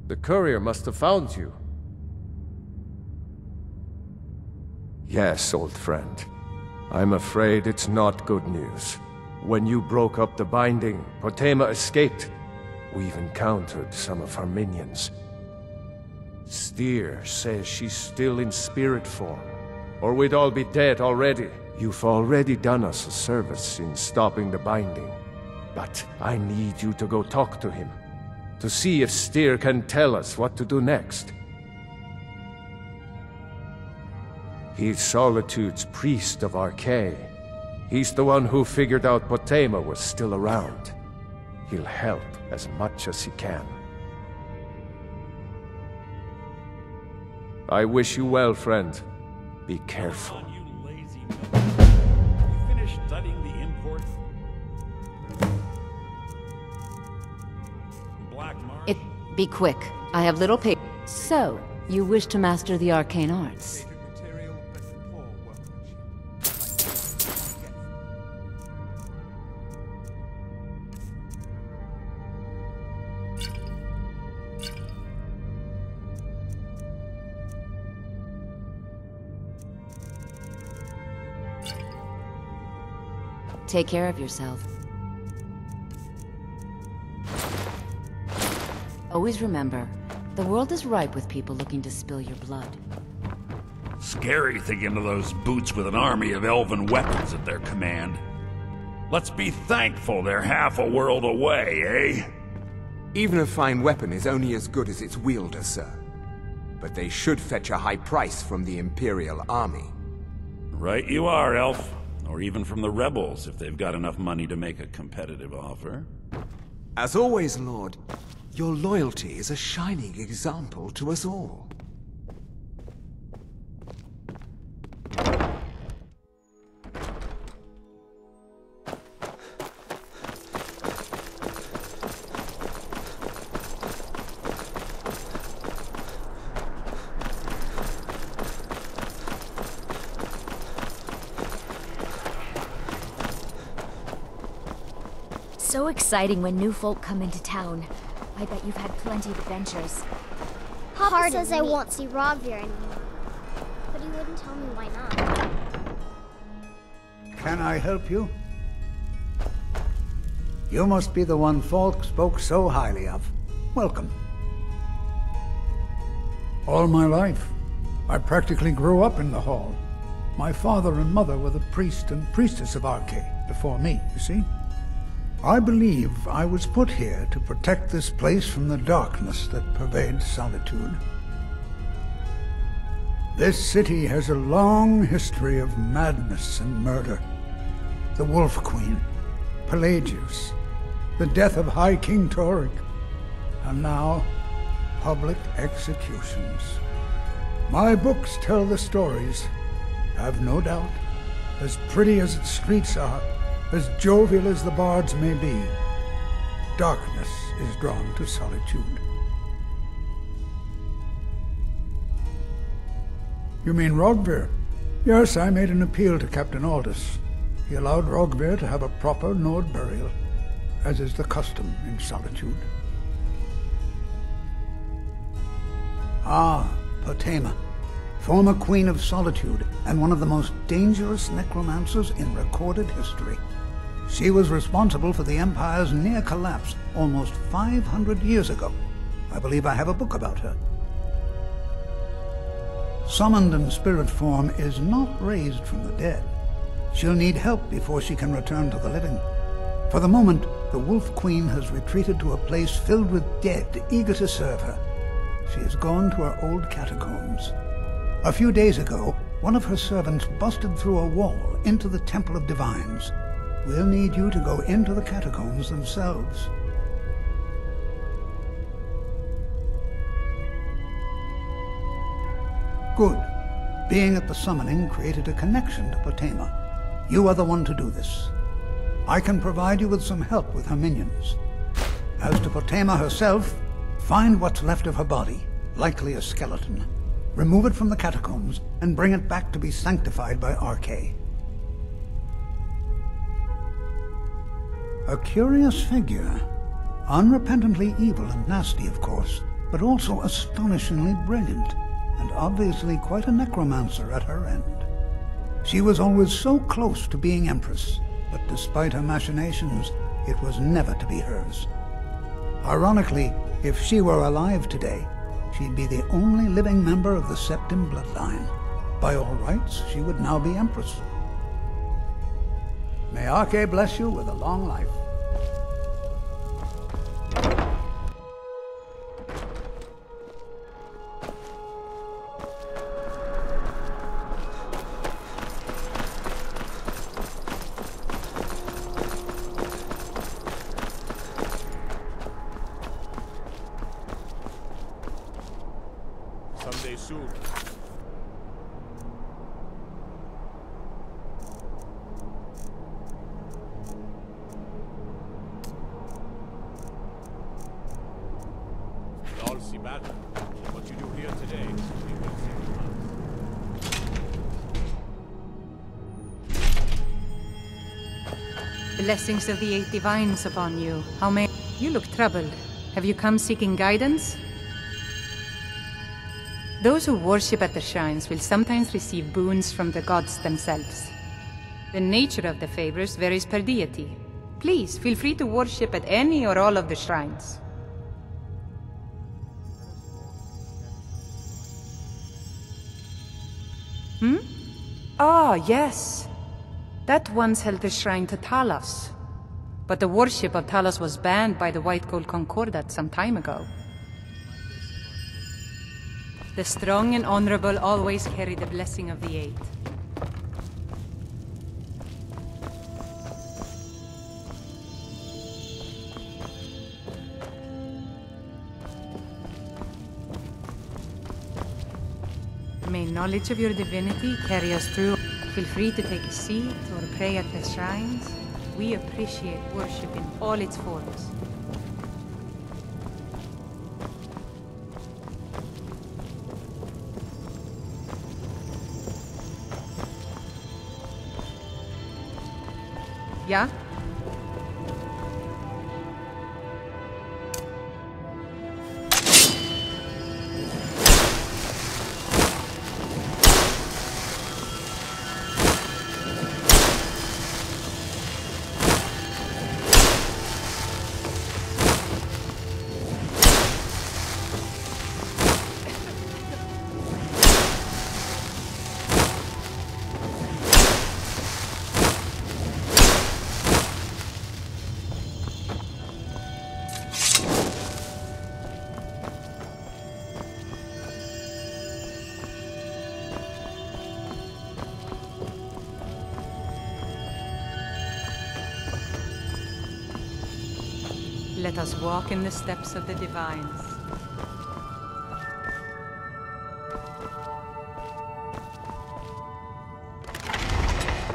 The courier must have found you. Yes, old friend. I'm afraid it's not good news. When you broke up the binding, Potema escaped. We've encountered some of her minions. Steer says she's still in spirit form, or we'd all be dead already. You've already done us a service in stopping the binding, but I need you to go talk to him, to see if Steer can tell us what to do next. He's Solitude's priest of Archay. He's the one who figured out Potema was still around. He'll help as much as he can. I wish you well, friend. Be careful. You lazy you finished studying the import? Black Mars? Be quick. I have little paper. So, you wish to master the arcane arts? Take care of yourself. Always remember, the world is ripe with people looking to spill your blood. Scary thinking of those boots with an army of elven weapons at their command. Let's be thankful they're half a world away, eh? Even a fine weapon is only as good as its wielder, sir. But they should fetch a high price from the Imperial army. Right you are, Elf. Or even from the rebels, if they've got enough money to make a competitive offer. As always, Lord, your loyalty is a shining example to us all. So exciting when new folk come into town. I bet you've had plenty of adventures. Papa says I won't see Rogvir anymore, but he wouldn't tell me why not. Can I help you? You must be the one Falk spoke so highly of. Welcome. All my life, I practically grew up in the hall. My father and mother were the priest and priestess of Archay before me, you see? I believe I was put here to protect this place from the darkness that pervades Solitude. This city has a long history of madness and murder. The Wolf Queen, Pelagius, the death of High King Torek, and now, public executions. My books tell the stories, have no doubt, as pretty as its streets are, as jovial as the bards may be. Darkness is drawn to Solitude. You mean Rogvir? Yes, I made an appeal to Captain Aldous. He allowed Rogvir to have a proper Nord burial, as is the custom in Solitude. Ah, Potema, former Queen of Solitude and one of the most dangerous necromancers in recorded history. She was responsible for the Empire's near collapse almost 500 years ago. I believe I have a book about her. Summoned in spirit form is not raised from the dead. She'll need help before she can return to the living. For the moment, the Wolf Queen has retreated to a place filled with dead, eager to serve her. She has gone to her old catacombs. A few days ago, one of her servants busted through a wall into the Temple of Divines. We'll need you to go into the catacombs themselves. Good. Being at the summoning created a connection to Potema. You are the one to do this. I can provide you with some help with her minions. As to Potema herself, find what's left of her body, likely a skeleton. Remove it from the catacombs and bring it back to be sanctified by Archay. A curious figure. Unrepentantly evil and nasty, of course, but also astonishingly brilliant, and obviously quite a necromancer at her end. She was always so close to being Empress, but despite her machinations, it was never to be hers. Ironically, if she were alive today, she'd be the only living member of the Septim bloodline. By all rights, she would now be Empress. May Arche bless you with a long life. Someday soon. We'll all see battle. What you do here today, we will see tomorrow. Blessings of the Eight Divines upon you. How may... You look troubled. Have you come seeking guidance? Those who worship at the shrines will sometimes receive boons from the gods themselves. The nature of the favors varies per deity. Please, feel free to worship at any or all of the shrines. Ah, yes. That once held the shrine to Talos. But the worship of Talos was banned by the White Gold Concordat some time ago. The strong and honorable always carry the blessing of the Eight. May knowledge of your divinity carry us through. Feel free to take a seat or pray at the shrines. We appreciate worship in all its forms. Yeah? Let us walk in the steps of the divines.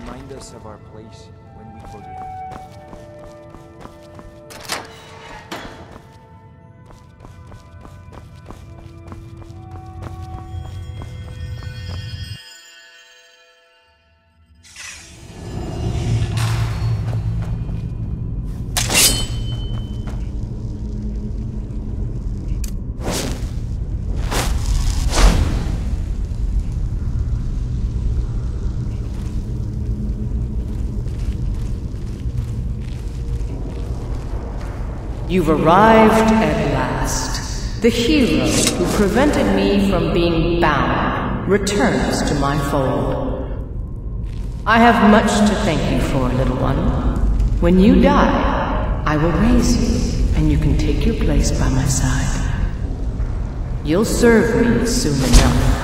Remind us of our place when we forget. You've arrived at last. The hero who prevented me from being bound returns to my fold. I have much to thank you for, little one. When you die, I will raise you, and you can take your place by my side. You'll serve me soon enough.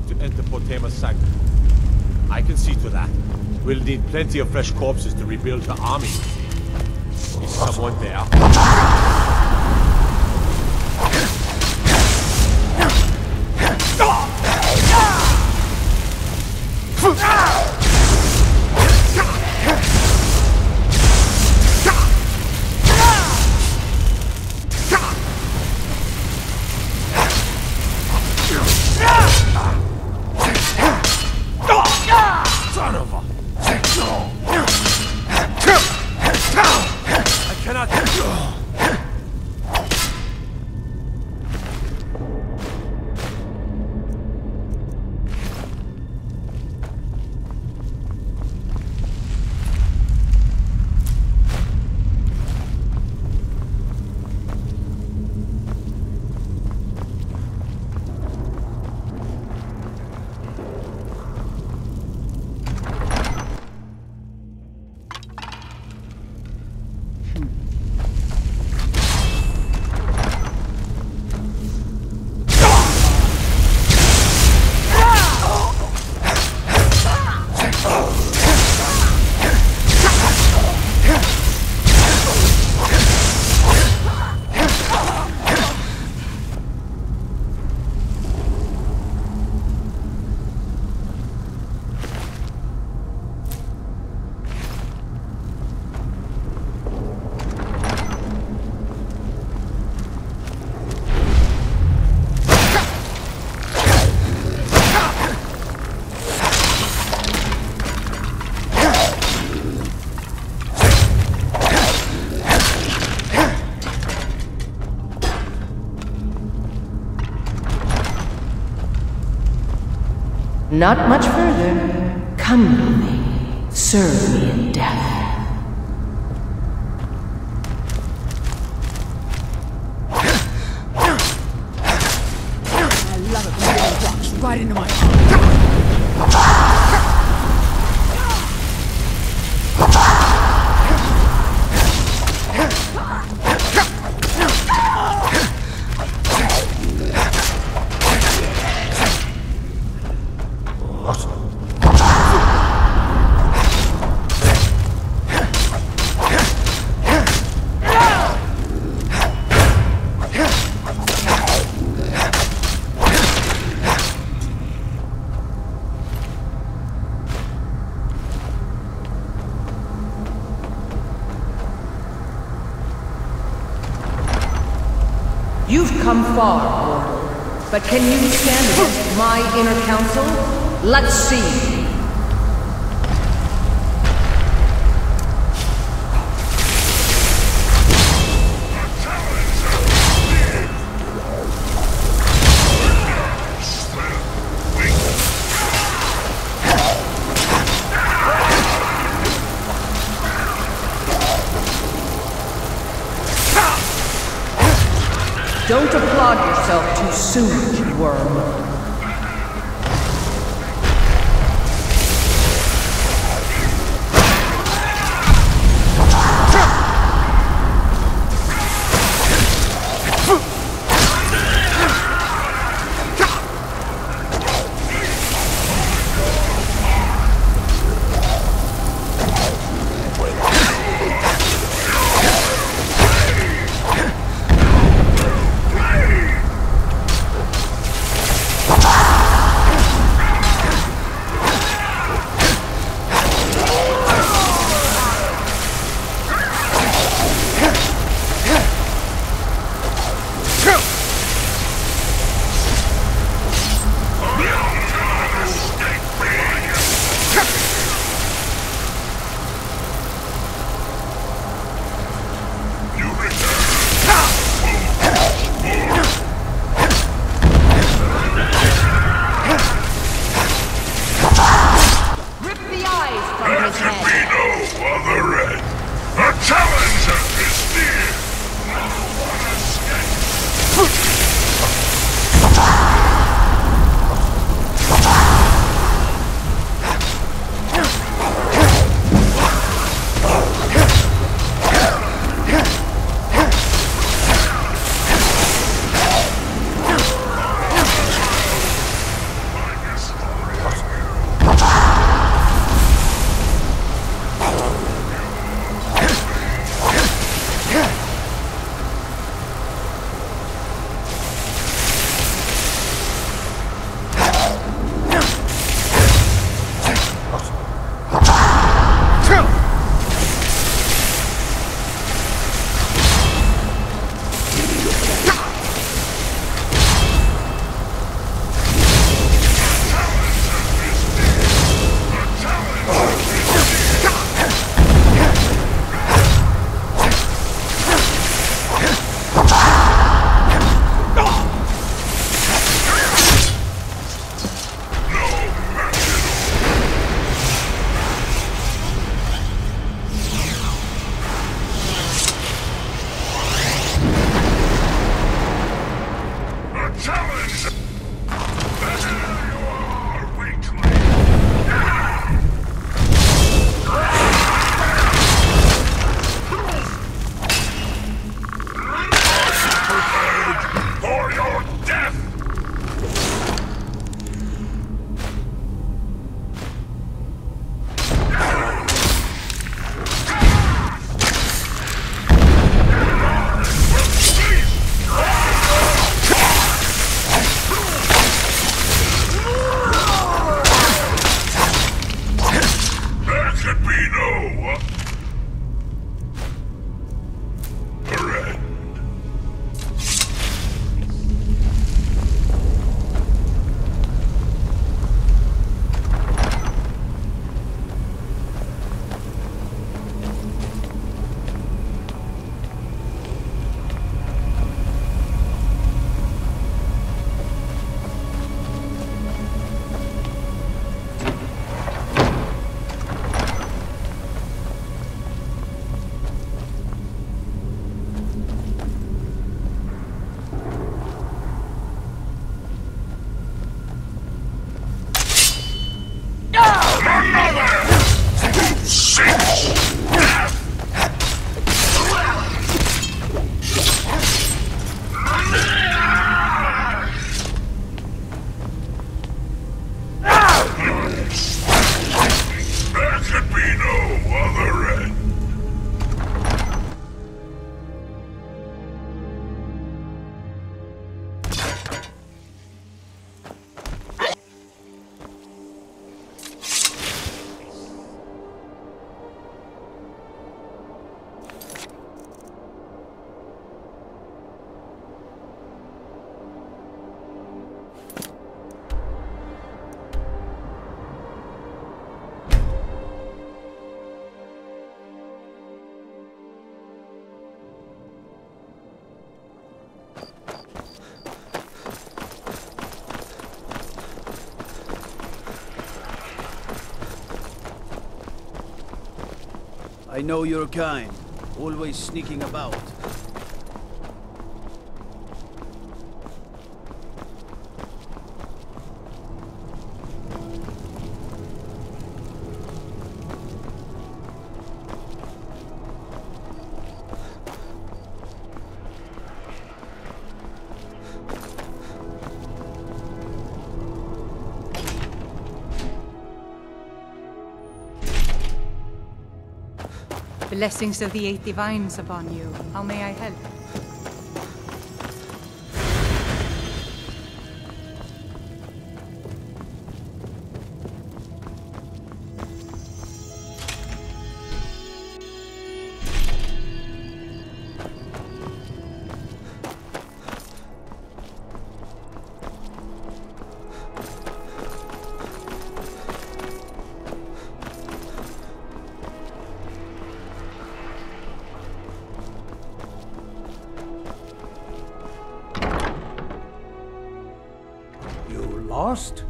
to enter Potema Sanctum. I can see to that. We'll need plenty of fresh corpses to rebuild the army. Is someone there? Not much further. Come with me. Serve me in death. I love it when it walks right into my arm. You've come far, mortal. But can you stand against my inner council? Let's see. Don't applaud yourself too soon, worm. I know your kind. Always sneaking about. Blessings of the Eight Divines upon you. How may I help? Lost?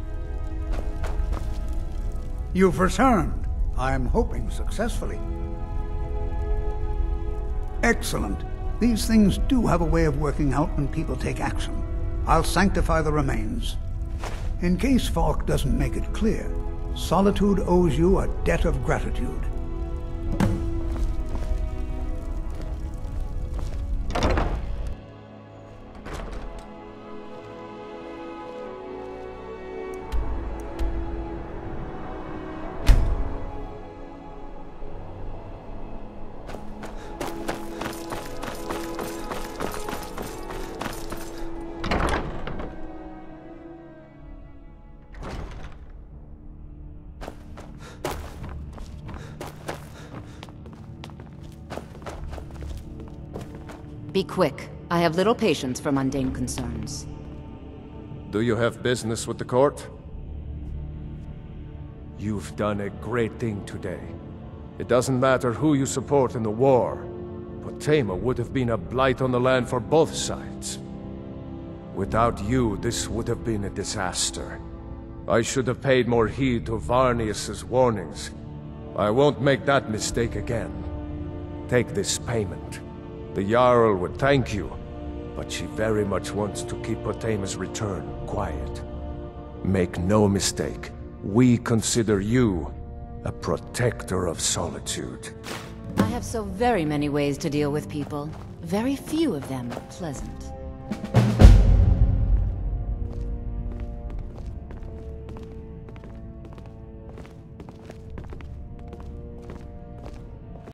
You've returned. I'm hoping successfully. Excellent. These things do have a way of working out when people take action. I'll sanctify the remains. In case Falk doesn't make it clear, Solitude owes you a debt of gratitude. Be quick. I have little patience for mundane concerns. Do you have business with the court? You've done a great thing today. It doesn't matter who you support in the war. Potema would have been a blight on the land for both sides. Without you, this would have been a disaster. I should have paid more heed to Varnius's warnings. I won't make that mistake again. Take this payment. The Jarl would thank you, but she very much wants to keep Potema's return quiet. Make no mistake, we consider you a protector of Solitude. I have so very many ways to deal with people. Very few of them pleasant.